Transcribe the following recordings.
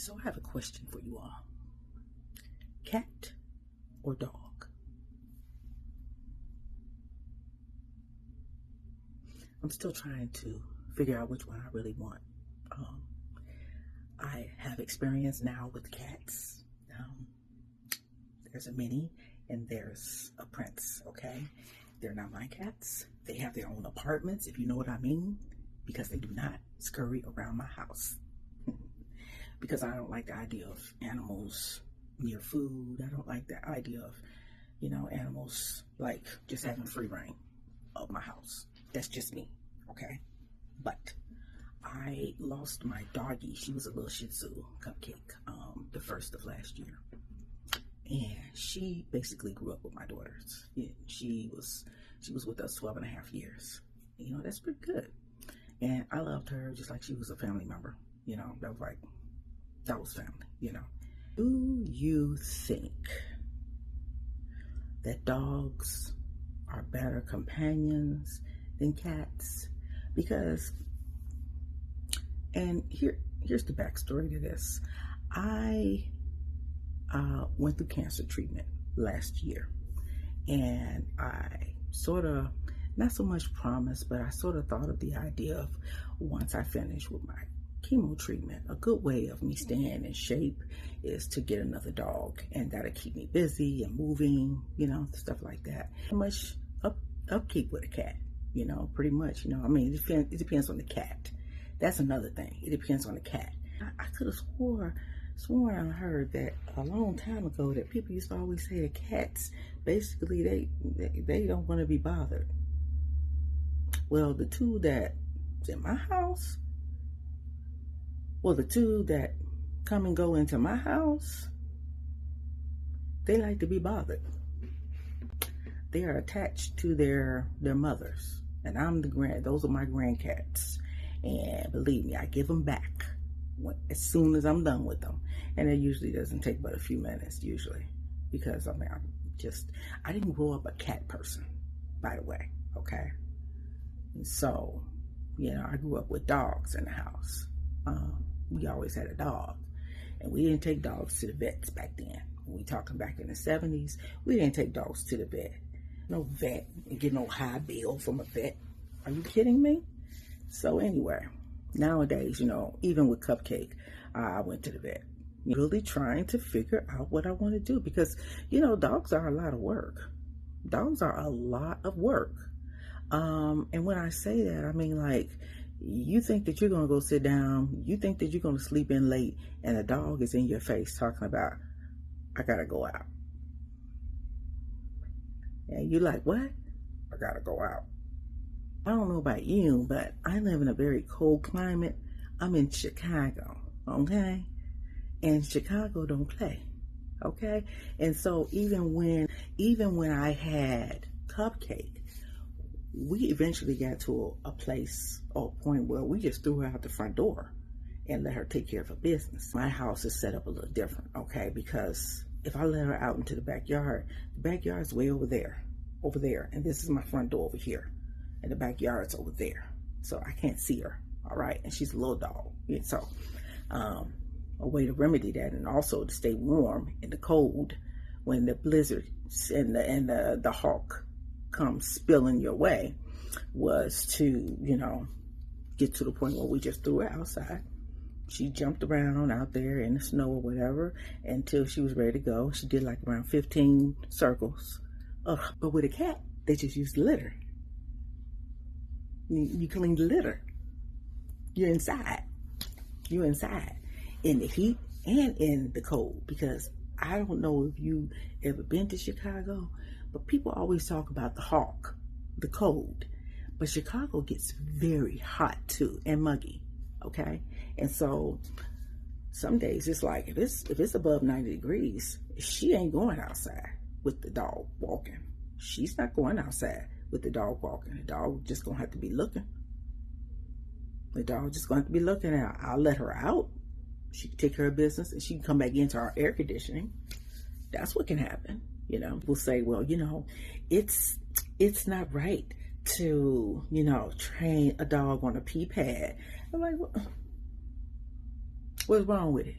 So I have a question for you all. Cat or dog? I'm still trying to figure out which one I really want. I have experience now with cats. There's a mini and there's a prince, okay? They're not my cats. They have their own apartments, if you know what I mean, because they do not scurry around my house. Because I don't like the idea of animals near food. I don't like the idea of, animals like just having free reign of my house. That's just me, okay? But I lost my doggie. She was a little Shih Tzu Cupcake, the first of last year. And she basically grew up with my daughters. She was with us 12 and a half years. That's pretty good. And I loved her just like she was a family member. That was family, Do you think that dogs are better companions than cats? Because, and here's the backstory to this. I went through cancer treatment last year, and I sort of, not so much promised, but I sort of thought of the idea of once I finish with my chemo treatment, a good way of me staying in shape is to get another dog, and that'll keep me busy and moving, stuff like that. Much upkeep with a cat, pretty much, it depends on the cat. That's another thing. It depends on the cat. I could have sworn I heard that a long time ago that people used to always say that cats, basically, they don't want to be bothered. Well, the two that's in my house, the two that come and go into my house, they like to be bothered. They are attached to their mothers, and those are my grandcats. And believe me, I give them back as soon as I'm done with them. And it usually doesn't take but a few minutes, usually. Because, I didn't grow up a cat person, by the way, okay? And so, I grew up with dogs in the house. We always had a dog. And we didn't take dogs to the vets back then. When we talking back in the 70s, we didn't take dogs to the vet. No vet, and get no high bill from a vet. Are you kidding me? So anyway, nowadays, even with Cupcake, I went to the vet. Really trying to figure out what I want to do because, dogs are a lot of work. Dogs are a lot of work. And when I say that, I mean, like, you think that you're going to go sit down, you think that you're going to sleep in late, and a dog is in your face talking about, I got to go out. And you're like, what? I got to go out. I don't know about you, but I live in a very cold climate. I'm in Chicago, okay? And Chicago don't play, okay? And so even when I had Cupcake, we eventually got to a place or a point where we just threw her out the front door and let her take care of her business. My house is set up a little different, okay? Because if I let her out into the backyard's way over there, and this is my front door over here, and the backyard's over there. So I can't see her, all right? And she's a little dog. And so a way to remedy that and also to stay warm in the cold when the blizzard and the hawk comes spilling your way was to, get to the point where we just threw her outside. She jumped around out there in the snow or whatever until she was ready to go. She did like around 15 circles. But with a cat, they just use the litter. You clean the litter. You're inside. In the heat and in the cold. Because I don't know if you ever been to Chicago, but people always talk about the hawk, the cold. But Chicago gets very hot too and muggy, okay? And so some days it's like if it's above 90 degrees, she ain't going outside with the dog walking. She's not going outside with the dog walking. The dog just gonna have to be looking. The dog just gonna have to be looking, and I'll let her out. She can take care of business and she can come back into our air conditioning. That's what can happen. We'll say, well, it's not right to, train a dog on a pee pad. I'm like, what's wrong with it?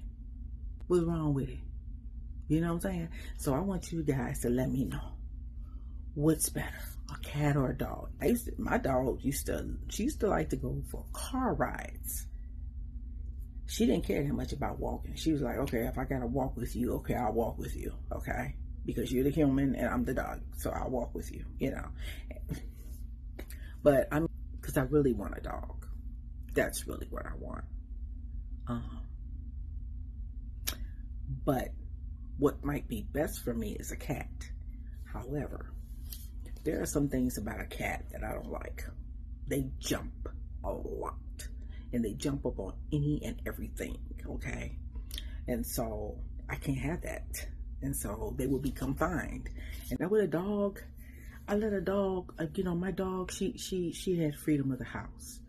What's wrong with it? You know what I'm saying? So I want you guys to let me know what's better, a cat or a dog. My dog she used to like to go for car rides. She didn't care that much about walking. She was like, okay, if I gotta walk with you, okay, I'll walk with you, okay? Because you're the human and I'm the dog, so I'll walk with you, you know. But because I really want a dog. That's really what I want. But what might be best for me is a cat. However, there are some things about a cat that I don't like. They jump a lot. And they jump up on any and everything, okay? And so I can't have that. And so they will be confined. And now with a dog, I let a dog, you know, my dog, she had freedom of the house.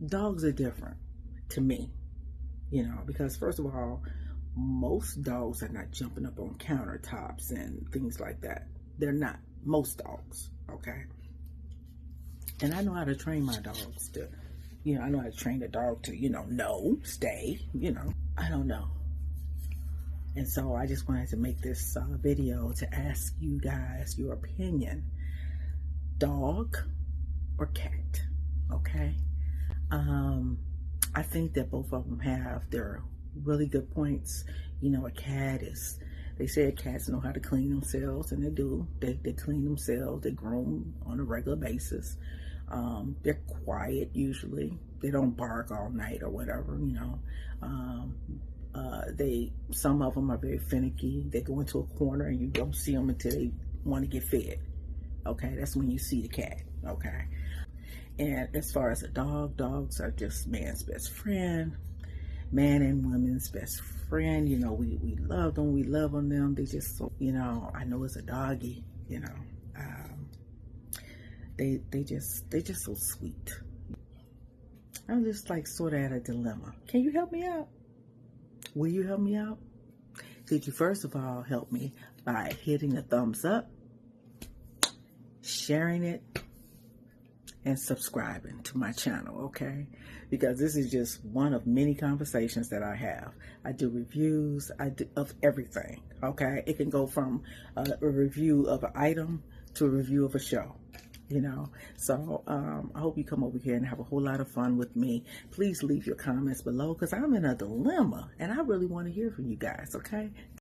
Dogs are different to me, you know, because first of all, most dogs are not jumping up on countertops and things like that. They're not. Most dogs, okay? And I know how to train my dogs to, you know, I know how to train the dog to, you know, no, stay, you know, I don't know. And so I just wanted to make this video to ask you guys your opinion. Dog or cat, okay? I think that both of them have their really good points. You know, a cat is, they say cats know how to clean themselves, and they do. They clean themselves, they groom on a regular basis. They're quiet usually. They don't bark all night or whatever, you know. Some of them are very finicky. They go into a corner and you don't see them until they want to get fed. Okay, that's when you see the cat. Okay. And as far as a dog, dogs are just man's best friend, man and woman's best friend. You know, we love them, we love on them. They just, so, you know, I know it's a doggy, you know. They just so sweet. I'm just like sort of at a dilemma. Can you help me out? Will you help me out? Could you first of all help me by hitting the thumbs up, sharing it, and subscribing to my channel, okay? Because this is just one of many conversations that I have. I do reviews of everything, okay? It can go from a review of an item to a review of a show. You know, so I hope you come over here and have a whole lot of fun with me. Please leave your comments below because I'm in a dilemma and I really want to hear from you guys, okay?